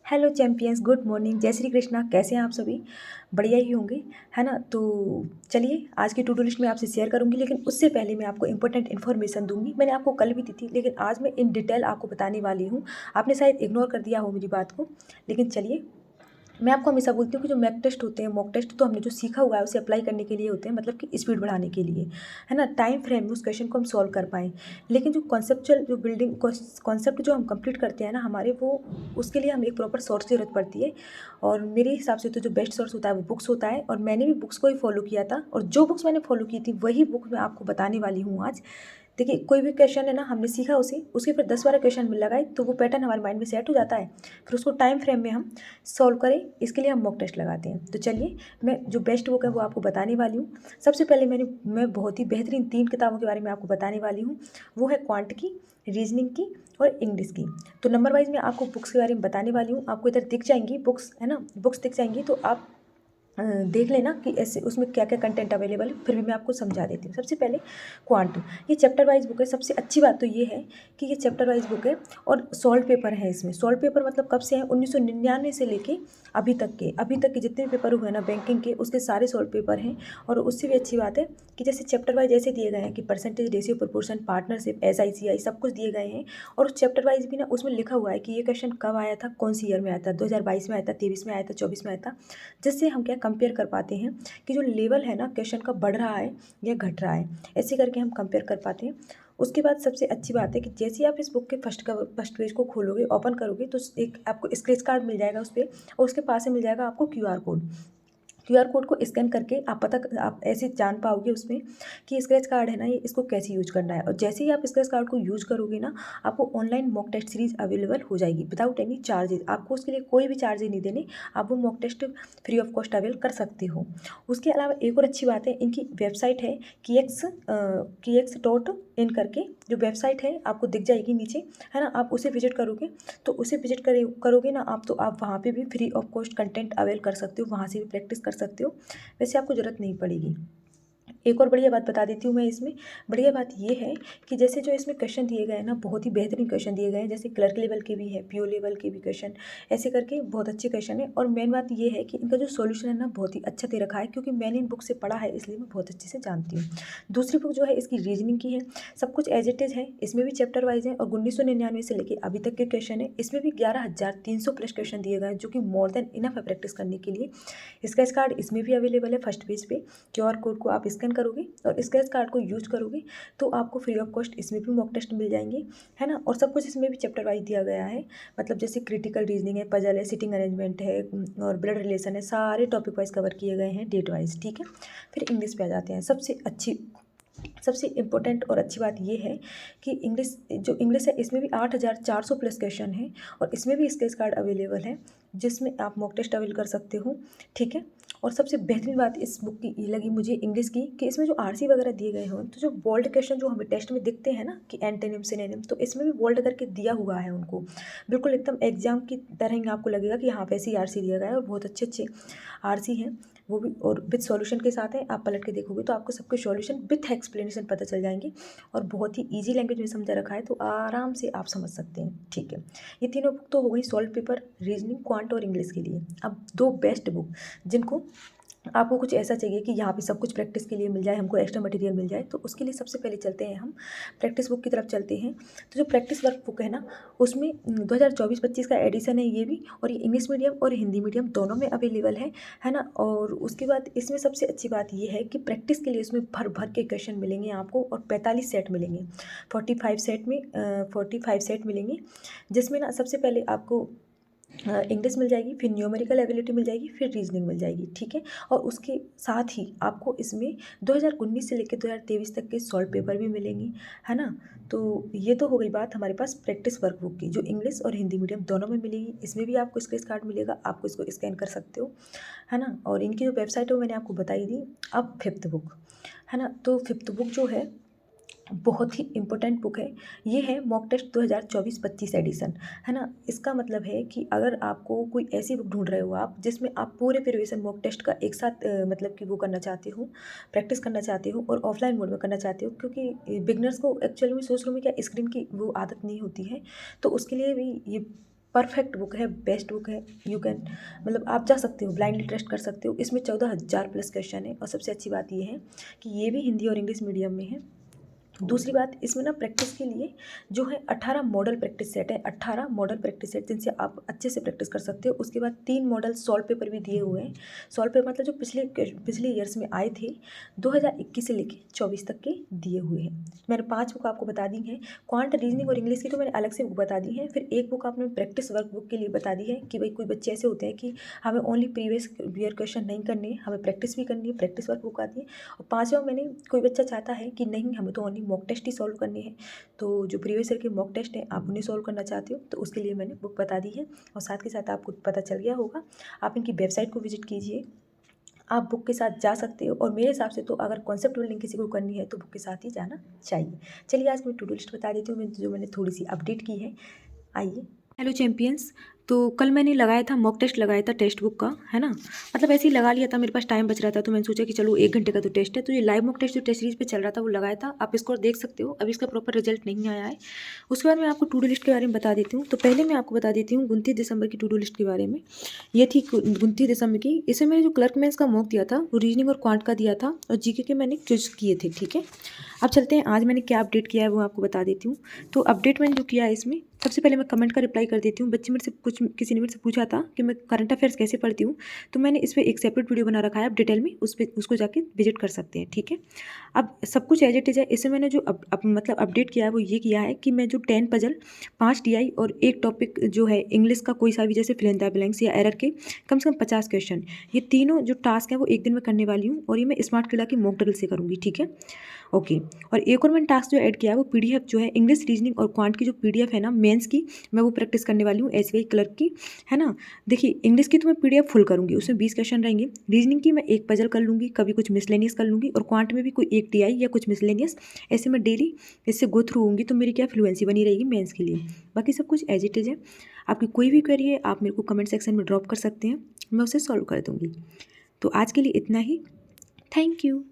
Hello champions, good morning, जय श्री कृष्णा। कैसे हैं आप सभी? बढ़िया ही होंगे, है ना। तो चलिए, आज की टू डू लिस्ट में आपसे शेयर करूंगी, लेकिन उससे पहले मैं आपको इंपॉर्टेंट इन्फॉर्मेशन दूंगी। मैंने आपको कल भी दी थी, लेकिन आज मैं इन डिटेल आपको बताने वाली हूँ। आपने शायद इग्नोर कर दिया हो मेरी बात को, लेकिन चलिए। मैं आपको हमेशा बोलती हूँ कि जो मैक टेस्ट होते हैं, मॉक टेस्ट, तो हमने जो सीखा हुआ है उसे अप्लाई करने के लिए होते हैं, मतलब कि स्पीड बढ़ाने के लिए, है ना। टाइम फ्रेम में उस क्वेश्चन को हम सॉल्व कर पाएँ। लेकिन जो कॉन्सेप्चुअल, जो बिल्डिंग कॉन्सेप्ट जो हम कंप्लीट करते हैं ना हमारे, वो उसके लिए हमें एक प्रॉपर सोर्स की जरूरत पड़ती है। और मेरे हिसाब से तो जो बेस्ट सोर्स होता है वो बुक्स होता है, और मैंने भी बुक्स को ही फॉलो किया था। और जो बुक्स मैंने फॉलो की थी वही बुक मैं आपको बताने वाली हूँ आज। देखिए, कोई भी क्वेश्चन है ना, हमने सीखा उसे, उसके फिर 10-12 क्वेश्चन में लगाए तो वो पैटर्न हमारे माइंड में सेट हो जाता है। फिर उसको टाइम फ्रेम में हम सॉल्व करें, इसके लिए हम मॉक टेस्ट लगाते हैं। तो चलिए, मैं जो बेस्ट बुक है वो आपको बताने वाली हूँ। सबसे पहले मैं बहुत ही बेहतरीन 3 किताबों के बारे में आपको बताने वाली हूँ। वो है क्वांट की, रीजनिंग की और इंग्लिश की। तो नंबर वाइज मैं आपको बुक्स के बारे में बताने वाली हूँ। आपको इधर दिख जाएंगी बुक्स, है ना, बुक्स दिख जाएंगी, तो आप देख लेना कि ऐसे उसमें क्या क्या कंटेंट अवेलेबल है। फिर भी मैं आपको समझा देती हूँ। सबसे पहले क्वांट, ये चैप्टर वाइज बुक है। सबसे अच्छी बात तो ये है कि ये चैप्टर वाइज बुक है और सॉल्व पेपर है इसमें। सॉल्व पेपर मतलब कब से है? 1999 से लेके अभी तक के जितने भी पेपर हुए हैं ना बैंकिंग के, उसके सारे सॉल्व पेपर हैं। और उससे भी अच्छी बात है कि जैसे चैप्टर वाइज ऐसे दिए गए हैं कि percentage, ratio, proportion, partnership, SICI, सब कुछ दिए गए हैं। और उस चैप्टर वाइज भी ना उसमें लिखा हुआ है कि ये क्वेश्चन कब आया था, कौन सी ईयर में आया था, 2022 में आया था, 23 में आया था, 24 में आया था। जिससे हम क्या कंपेयर कर पाते हैं कि जो लेवल है ना क्वेश्चन का, बढ़ रहा है या घट रहा है। ऐसे करके हम कंपेयर कर पाते हैं। उसके बाद सबसे अच्छी बात है कि जैसे ही आप इस बुक के फर्स्ट पेज को खोलोगे, ओपन करोगे, तो एक आपको स्क्रैच कार्ड मिल जाएगा उस पर। और उसके पास में मिल जाएगा आपको QR कोड। QR कोड को स्कैन करके आप ऐसे जान पाओगे उसमें कि स्क्रैच कार्ड है ना, ये इसको कैसे यूज करना है। और जैसे ही आप स्क्रैच कार्ड को यूज करोगे ना, आपको online mock test series available हो जाएगी विदाउट एनी चार्जेस। आपको उसके लिए कोई भी चार्जेस नहीं देने, आप वो mock test free of cost avail कर सकते हो। उसके अलावा एक और अच्छी बात है, इनकी वेबसाइट है KX.in करके। जो वेबसाइट है आपको दिख जाएगी नीचे, है ना। आप उसे विजिट करोगे, तो उसे विजिट करोगे ना आप, तो आप वहाँ पे भी free of cost content avail कर सकते हो, वहाँ से भी प्रैक्टिस कर सकते हो। वैसे आपको ज़रूरत नहीं पड़ेगी। एक और बढ़िया बात बता देती हूँ मैं इसमें। बढ़िया बात ये है कि जैसे जो इसमें क्वेश्चन दिए गए हैं ना, बहुत ही बेहतरीन क्वेश्चन दिए गए हैं। जैसे क्लर्क लेवल के भी है, PO लेवल के भी क्वेश्चन, ऐसे करके बहुत अच्छे क्वेश्चन है। और मेन बात ये है कि इनका जो सॉल्यूशन है ना, बहुत ही अच्छा दे रखा है, क्योंकि मैंने इन बुक से पढ़ा है, इसलिए मैं बहुत अच्छे से जानती हूँ। दूसरी बुक जो है इसकी रीजनिंग की है। सब कुछ एज इट इज़ है, इसमें भी चैप्टर वाइज है। और 1999 से लेकर अभी तक के क्वेश्चन है। इसमें भी 11,300 प्लस क्वेश्चन दिए गए हैं, जो कि मोर देन इनफ है प्रैक्टिस करने के लिए। स्केच कार्ड इसमें भी अवेलेबल है फर्स्ट पेज पे। QR कोड को आप स्कैन करोगे और स्केच कार्ड को यूज करोगे, तो आपको फ्री ऑफ कॉस्ट इसमें भी मॉक टेस्ट मिल जाएंगे, है ना। और सब कुछ इसमें भी चैप्टर वाइज दिया गया है। मतलब जैसे क्रिटिकल रीजनिंग है, पजल है, सिटिंग अरेंजमेंट है, और ब्लड रिलेशन है, सारे टॉपिक वाइज कवर किए गए हैं, डेट वाइज, ठीक है। फिर इंग्लिश पे आ जाते हैं। सबसे इम्पोर्टेंट और अच्छी बात ये है कि इंग्लिश है, इसमें भी 8,400 प्लस क्वेश्चन है। और इसमें भी स्केच कार्ड अवेलेबल है, जिसमें आप मॉक टेस्ट अवेल कर सकते हो, ठीक है। और सबसे बेहतरीन बात इस बुक की ये लगी मुझे इंग्लिश की, कि इसमें जो RC वगैरह दिए गए हों, तो जो बोल्ड क्वेश्चन जो हमें टेस्ट में दिखते हैं ना कि एंटेनिम सिनोनिम, तो इसमें भी बोल्ड करके दिया हुआ है उनको। बिल्कुल एकदम एग्जाम की तरह ही आपको लगेगा कि हाँ वैसे ही RC दिया गया है। और बहुत अच्छे अच्छे RC हैं वो भी, और विथ सॉल्यूशन के साथ है। आप पलट के देखोगे तो आपको सबके सॉल्यूशन विथ एक्सप्लेनेशन पता चल जाएंगे। और बहुत ही ईजी लैंग्वेज में समझा रखा है, तो आराम से आप समझ सकते हैं, ठीक है। ये तीनों बुक तो हो गई सॉल्व पेपर, रीजनिंग, क्वांट और इंग्लिश के लिए। अब दो बेस्ट बुक, जिनको आपको कुछ ऐसा चाहिए कि यहाँ पे सब कुछ प्रैक्टिस के लिए मिल जाए, हमको एक्स्ट्रा मटेरियल मिल जाए, तो उसके लिए सबसे पहले चलते हैं हम प्रैक्टिस बुक की तरफ चलते हैं। तो जो प्रैक्टिस वर्क बुक है ना, उसमें 2024-25 का एडिशन है ये भी। और ये इंग्लिश मीडियम और हिंदी मीडियम दोनों में अवेलेबल है ना। और उसके बाद इसमें सबसे अच्छी बात ये है कि प्रैक्टिस के लिए इसमें भर भर के क्वेश्चन मिलेंगे आपको, और 45 सेट मिलेंगे। 45 सेट मिलेंगे, जिसमें ना सबसे पहले आपको इंग्लिश मिल जाएगी, फिर न्यूमेरिकल एबिलिटी मिल जाएगी, फिर रीजनिंग मिल जाएगी, ठीक है। और उसके साथ ही आपको इसमें 2019 से लेकर 2023 तक के सॉल्व पेपर भी मिलेंगे, है ना। तो ये तो हो गई बात हमारे पास प्रैक्टिस वर्क बुक की, जो इंग्लिश और हिंदी मीडियम दोनों में मिलेगी। इसमें भी आपको स्केच कार्ड मिलेगा, आपको इसको स्कैन कर सकते हो, है ना। और इनकी जो वेबसाइट है वो मैंने आपको बताई दी। अब फिफ्थ बुक, है ना। तो फिफ्थ बुक जो है बहुत ही इम्पोर्टेंट बुक है। ये है मॉक टेस्ट 2024-25 एडिशन, है ना। इसका मतलब है कि अगर आपको कोई ऐसी बुक ढूंढ रहे हो आप, जिसमें आप पूरे प्रिपरेशन मॉक टेस्ट का एक साथ मतलब कि वो करना चाहते हो, प्रैक्टिस करना चाहते हो, और ऑफलाइन मोड में करना चाहते हो, क्योंकि बिगनर्स को एक्चुअली में सोच लो में क्या स्क्रीन की वो आदत नहीं होती है, तो उसके लिए भी ये परफेक्ट बुक है, बेस्ट बुक है। यू कैन मतलब आप जा सकते हो, ब्लाइंडली ट्रस्ट कर सकते हो। इसमें 14,000 प्लस क्वेश्चन है और सबसे अच्छी बात ये है कि ये भी हिंदी और इंग्लिश मीडियम में है। दूसरी बात, इसमें ना प्रैक्टिस के लिए जो है 18 मॉडल प्रैक्टिस सेट है, 18 मॉडल प्रैक्टिस सेट जिनसे आप अच्छे से प्रैक्टिस कर सकते हो। उसके बाद 3 मॉडल सॉल्व पेपर भी दिए हुए हैं। सॉल्व पेपर मतलब जो पिछले ईयर्स में आए थे, 2021 से लेके 24 तक के दिए हुए हैं। मैंने 5 बुक आपको बता दी हैं। क्वांट, रीजनिंग और इंग्लिश की तो मैंने अलग से बुक बता दी है। फिर एक बुक आपने प्रैक्टिस वर्क बुक के लिए बता दी है कि भाई कोई बच्चे ऐसे होते हैं कि हमें ओनली प्रीवियस ईयर क्वेश्चन नहीं करने हैं, हमें प्रैक्टिस भी करनी है, प्रैक्टिस वर्क बुक आती है। और 5वां मैंने, कोई बच्चा चाहता है कि नहीं हमें तो ओनली मॉक टेस्ट ही सॉल्व करने हैं, तो जो प्रीवियस ईयर के मॉक टेस्ट हैं आप उन्हें सॉल्व करना चाहते हो तो उसके लिए मैंने बुक बता दी है। और साथ के साथ आपको पता चल गया होगा, आप इनकी वेबसाइट को विजिट कीजिए, आप बुक के साथ जा सकते हो। और मेरे हिसाब से तो अगर कॉन्सेप्ट बिल्डिंग किसी को करनी है तो बुक के साथ ही जाना चाहिए। चलिए आज मैं टू डू लिस्ट बता देती हूँ जो मैंने थोड़ी सी अपडेट की है। आइए। हेलो चैम्पियंस, तो कल मैंने लगाया था मॉक टेस्ट, लगाया था टेक्स्ट बुक का, है ना। मतलब ऐसे ही लगा लिया था, मेरे पास टाइम बच रहा था तो मैंने सोचा कि चलो 1 घंटे का तो टेस्ट है। तो ये लाइव मॉक टेस्ट जो टेस्ट सीरीज पे चल रहा था वो लगाया था, आप इसको देख सकते हो। अभी इसका प्रॉपर रिजल्ट नहीं आया है। उसके बाद मैं आपको टू डू लिस्ट के बारे में बता देती हूँ। तो पहले मैं आपको बता देती हूँ 29 दिसंबर की टू डू लिस्ट के बारे में। ये थी 29 दिसंबर की। इसमें मैंने जो क्लर्क मेंस का मॉक दिया था वो रीजनिंग और क्वांट का दिया था और जीके के मैंने क्विज किए थे, ठीक है। अब चलते हैं आज मैंने क्या अपडेट किया है वो आपको बता देती हूँ। तो अपडेट मैंने जो किया है इसमें, सबसे पहले मैं कमेंट का रिप्लाई कर देती हूँ। बच्चे मेरे से किसी ने मेरे से पूछा था कि मैं करंट अफेयर्स कैसे पढ़ती हूँ, तो मैंने इस पर एक सेपरेट वीडियो बना रखा है, आप डिटेल में उसको जाके विजिट कर सकते हैं, ठीक है। अब सब कुछ एज इट इज़ है। इसमें मैंने जो मतलब अपडेट किया है वो ये किया है कि मैं जो 10 पजल, 5 DI और एक टॉपिक जो है इंग्लिश का कोई सा भी, जैसे फिल इन द ब्लैंक्स या एरर के कम से कम 50 क्वेश्चन, ये तीनों जो टास्क हैं वो एक दिन में करने वाली हूँ। और ये मैं स्मार्ट किला की मॉक ड्रिल से करूँगी, ठीक है। ओके। और एक और मैंने टास्क जो ऐड किया है वो PDF जो है इंग्लिश, रीजनिंग और क्वांट की जो PDF है ना मेंस की, मैं वो प्रैक्टिस करने वाली हूँ SBI क्लर्क की, है ना। देखिए इंग्लिश की तो मैं PDF फुल करूँगी, उसमें 20 क्वेश्चन रहेंगे। रीजनिंग की मैं एक पजल कर लूँगी, कभी कुछ मिसलेनियस कर लूँगी, और क्वांट में भी कोई एक DI या कुछ मिसलेनियस, ऐसे मैं डेली इससे गो थ्रू होंगी, तो मेरी क्या फ्लुएंसी बनी रहेगी मेंस के लिए। बाकी सब कुछ एज इट इज़ है। आपकी कोई भी क्वेरी है आप मेरे को कमेंट सेक्शन में ड्रॉप कर सकते हैं, मैं उसे सॉल्व कर दूँगी। तो आज के लिए इतना ही। Thank you.